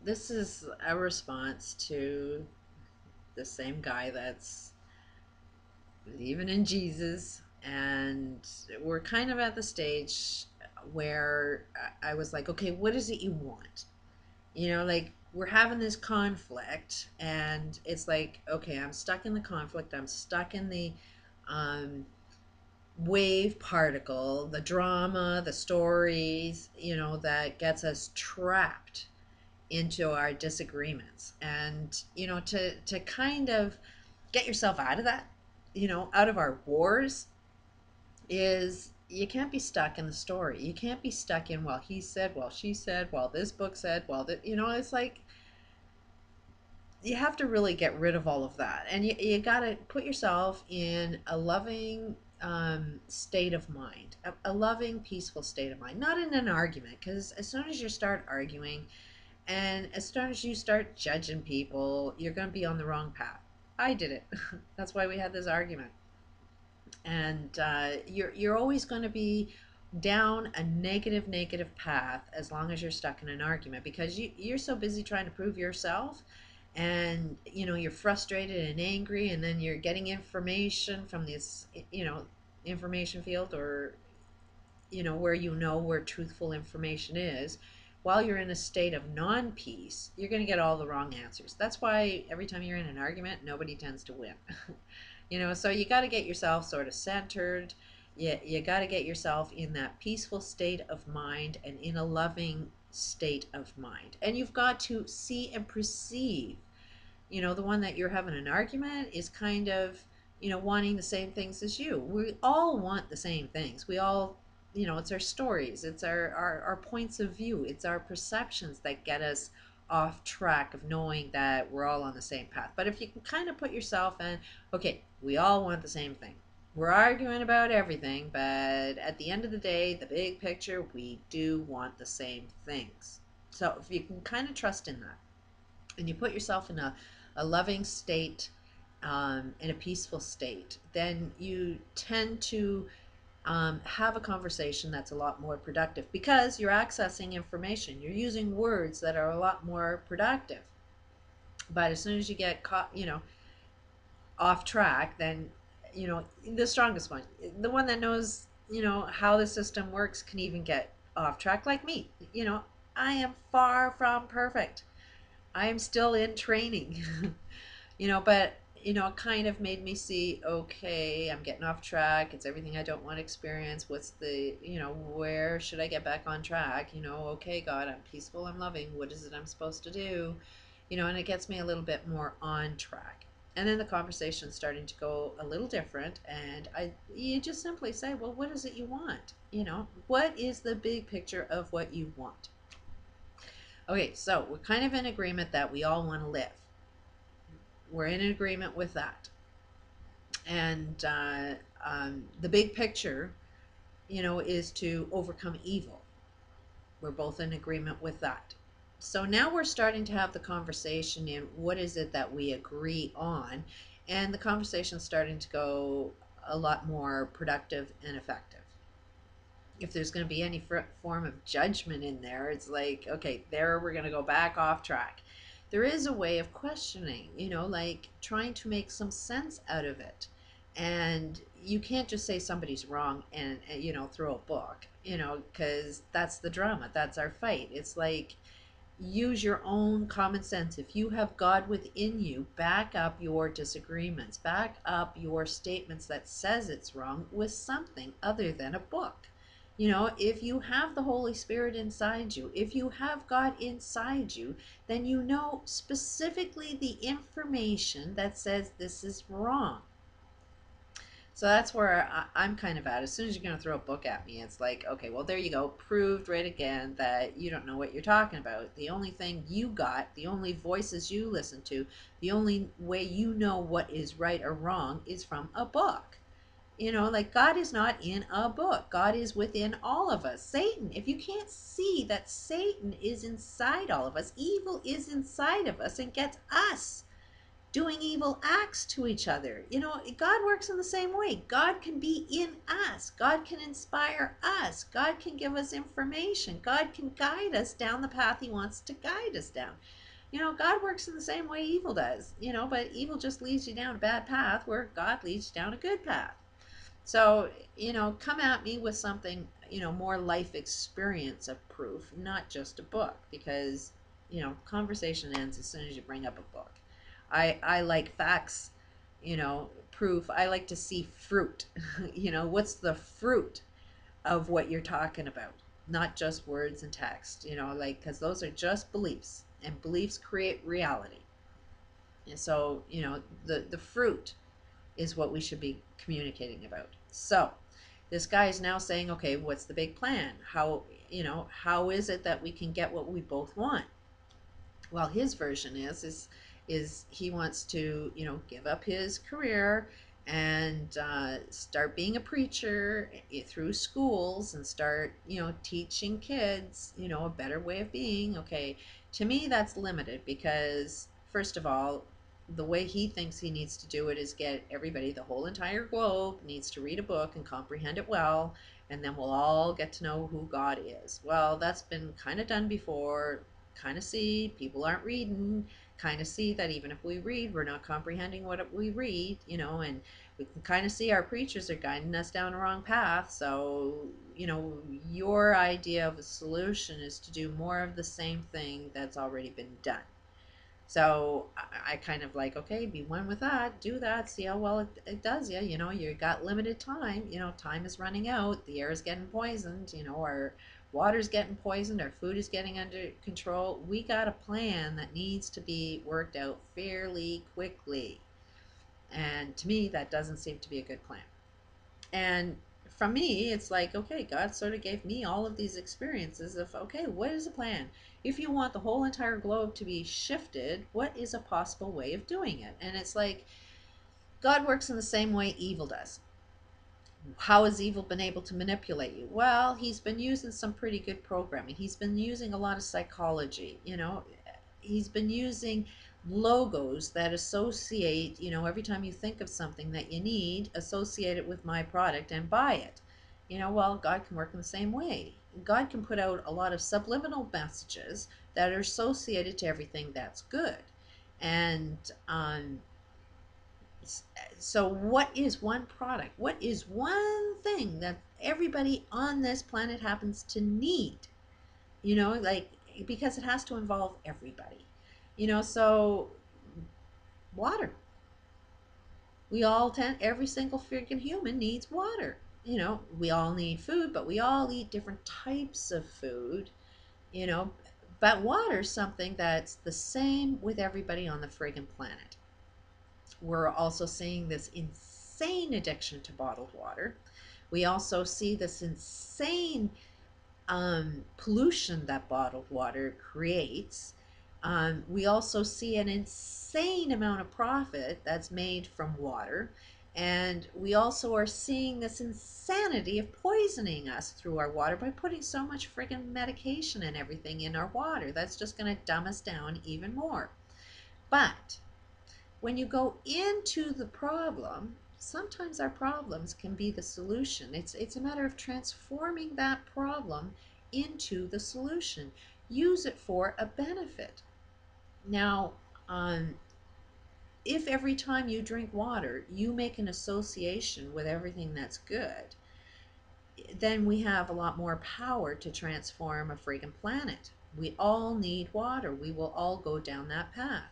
this is a response to the same guy that's believing in Jesus. And we're kind of at the stage where I was like, okay, what is it you want? Like we're having this conflict, and it's like, okay, I'm stuck in the conflict. I'm stuck in the um, wave particle, the drama, the stories, that gets us trapped into our disagreements. And to kind of get yourself out of that, out of our wars, is you can't be stuck in the story. You can't be stuck in, well, he said, well, she said, well, this book said, well, that, it's like you have to really get rid of all of that. And you got to put yourself in a loving state of mind, a loving, peaceful state of mind, not in an argument. Because as soon as you start arguing, and as soon as you start judging people, you're going to be on the wrong path. I did it. That's why we had this argument. And you're always going to be down a negative path as long as you're stuck in an argument, because you're so busy trying to prove yourself, and you're frustrated and angry, and then you're getting information from this information field, or where truthful information is. While you're in a state of non-peace, you're going to get all the wrong answers. That's why every time you're in an argument, nobody tends to win. So you got to get yourself sort of centered. You got to get yourself in that peaceful state of mind and in a loving state of mind. And you've got to see and perceive, the one that you're having an argument is kind of, wanting the same things as you. We all want the same things. We all, it's our stories, it's our points of view, it's our perceptions that get us off track of knowing that we're all on the same path. But if you can kind of put yourself in, okay, we all want the same thing. We're arguing about everything, but at the end of the day, the big picture, we do want the same things. So if you can kind of trust in that, and you put yourself in a loving state, in a peaceful state, then you tend to have a conversation that's a lot more productive, because you're accessing information. You're using words that are a lot more productive. But as soon as you get caught, off track, then, the strongest one, the one that knows, how the system works, can even get off track, like me. I am far from perfect. I am still in training. But it kind of made me see, okay, I'm getting off track. It's everything I don't want to experience. What's the, where should I get back on track? Okay, God, I'm peaceful, I'm loving. What is it I'm supposed to do? And it gets me a little bit more on track. And then the conversation's starting to go a little different, and you just simply say, well, what is it you want? What is the big picture of what you want? Okay, so we're kind of in agreement that we all want to live. We're in agreement with that. And the big picture, is to overcome evil. We're both in agreement with that. So now we're starting to have the conversation in what is it that we agree on, and the conversation's starting to go a lot more productive and effective. If there's going to be any form of judgment in there, it's like, okay, there we're going to go back off track. There is a way of questioning, like trying to make some sense out of it. And you can't just say somebody's wrong and throw a book, because that's the drama. That's our fight. It's like, use your own common sense. If you have God within you, back up your disagreements, back up your statements that says it's wrong with something other than a book. If you have the Holy Spirit inside you, if you have God inside you, then you know specifically the information that says this is wrong. So that's where I'm kind of at. As soon as you're going to throw a book at me, it's like, okay, well, there you go. Proved right again that you don't know what you're talking about. The only thing you got, the only voices you listen to, the only way you know what is right or wrong is from a book. Like, God is not in a book. God is within all of us. Satan, if you can't see that Satan is inside all of us, evil is inside of us and gets us doing evil acts to each other. You know, God works in the same way. God can be in us. God can inspire us. God can give us information. God can guide us down the path he wants to guide us down. You know, God works in the same way evil does, you know, but evil just leads you down a bad path where God leads you down a good path. So, you know, come at me with something, you know, more life experience of proof, not just a book, because, you know, conversation ends as soon as you bring up a book. I like facts, you know, proof. I like to see fruit. You know, what's the fruit of what you're talking about? Not just words and text, you know, like, because those are just beliefs, and beliefs create reality. And so, you know, the fruit is what we should be communicating about. So this guy is now saying, okay, what's the big plan? How, you know, how is it that we can get what we both want? Well, his version is he wants to, you know, give up his career and start being a preacher through schools and start, you know, teaching kids, you know, a better way of being. Okay, to me that's limited because first of all, the way he thinks he needs to do it is get everybody, the whole entire globe needs to read a book and comprehend it well, and then we'll all get to know who God is. Well, that's been kind of done before. Kind of see people aren't reading, kind of see that even if we read, we're not comprehending what we read, you know, and we can kind of see our preachers are guiding us down the wrong path. So, you know, your idea of a solution is to do more of the same thing that's already been done. So I kind of like, okay, be one with that, do that, see how well it does you. You know, you got limited time, you know, time is running out, the air is getting poisoned, you know, our water's getting poisoned, our food is getting under control. We got a plan that needs to be worked out fairly quickly. And to me, that doesn't seem to be a good plan. And from me, it's like, okay, God sort of gave me all of these experiences of, okay, what is the plan? If you want the whole entire globe to be shifted, what is a possible way of doing it? And it's like, God works in the same way evil does. How has evil been able to manipulate you? Well, he's been using some pretty good programming. He's been using a lot of psychology, you know. He's been using logos that associate, you know, every time you think of something that you need, associate it with my product and buy it. You know, well, God can work in the same way. God can put out a lot of subliminal messages that are associated to everything that's good. And so what is one product? What is one thing that everybody on this planet happens to need? You know, like, because it has to involve everybody. You know, so water. We all tend, every single freaking human needs water. You know, we all need food, but we all eat different types of food, you know. But water's something that's the same with everybody on the friggin' planet. We're also seeing this insane addiction to bottled water. We also see this insane pollution that bottled water creates. We also see an insane amount of profit that's made from water. And we also are seeing this insanity of poisoning us through our water by putting so much friggin' medication and everything in our water. That's just going to dumb us down even more. But when you go into the problem, sometimes our problems can be the solution. It's a matter of transforming that problem into the solution. Use it for a benefit. Now, if every time you drink water, you make an association with everything that's good, then we have a lot more power to transform a freaking planet. We all need water. We will all go down that path.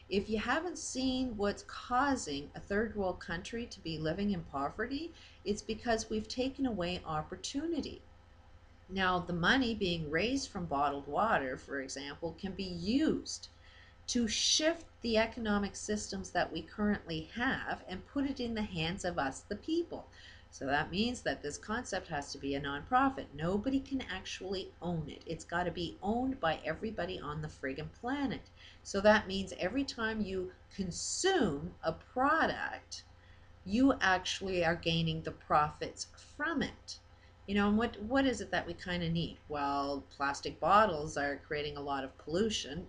If you haven't seen what's causing a third world country to be living in poverty, it's because we've taken away opportunity. Now, the money being raised from bottled water, for example, can be used to shift the economic systems that we currently have and put it in the hands of us, the people. So that means that this concept has to be a nonprofit. Nobody can actually own it. It's got to be owned by everybody on the friggin' planet. So that means every time you consume a product, you actually are gaining the profits from it. You know, and what is it that we kind of need? Well, plastic bottles are creating a lot of pollution.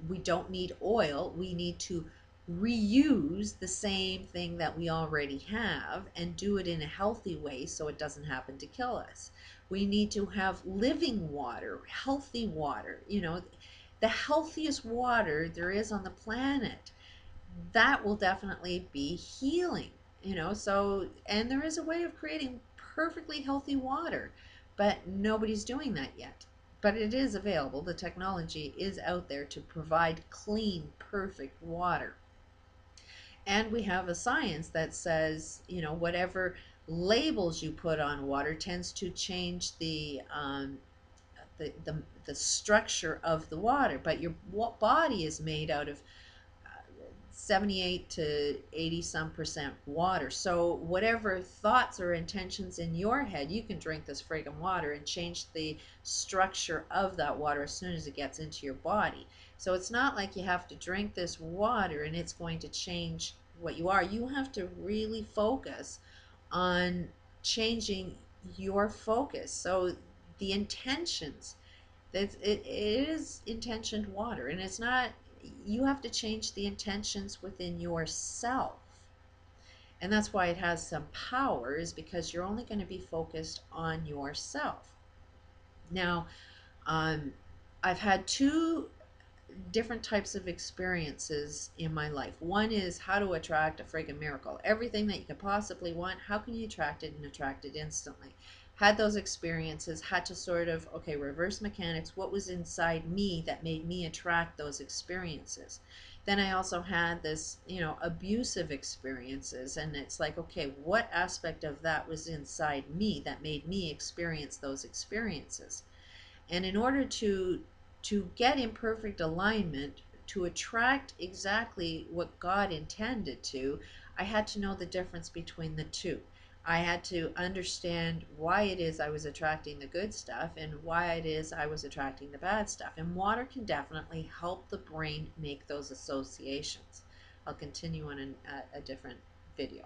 We don't need oil. We need to reuse the same thing that we already have and do it in a healthy way so it doesn't happen to kill us. We need to have living water, healthy water, the healthiest water there is on the planet. That will definitely be healing, so, and there is a way of creating perfectly healthy water, but nobody's doing that yet. But it is available. The technology is out there to provide clean, perfect water. And we have a science that says, whatever labels you put on water tends to change the structure of the water. But your body is made out of 78 to 80 some percent water. So whatever thoughts or intentions in your head, you can drink this friggin' water and change the structure of that water as soon as it gets into your body. So it's not like you have to drink this water and it's going to change what you are. You have to really focus on changing your focus. So the intentions, it is intentioned water, and it's not, you have to change the intentions within yourself. And that's why it has some power, is because you're only going to be focused on yourself. Now, um, I've had two different types of experiences in my life. One is how to attract a friggin' miracle. Everything that you could possibly want, how can you attract it and attract it instantly? Had those experiences, had to sort of, okay, reverse mechanics, what was inside me that made me attract those experiences? Then I also had this, abusive experiences, and it's like, okay, what aspect of that was inside me that made me experience those experiences? And in order to get in perfect alignment, to attract exactly what God intended to, I had to know the difference between the two. I had to understand why it is I was attracting the good stuff and why it is I was attracting the bad stuff. And water can definitely help the brain make those associations. I'll continue on a different video.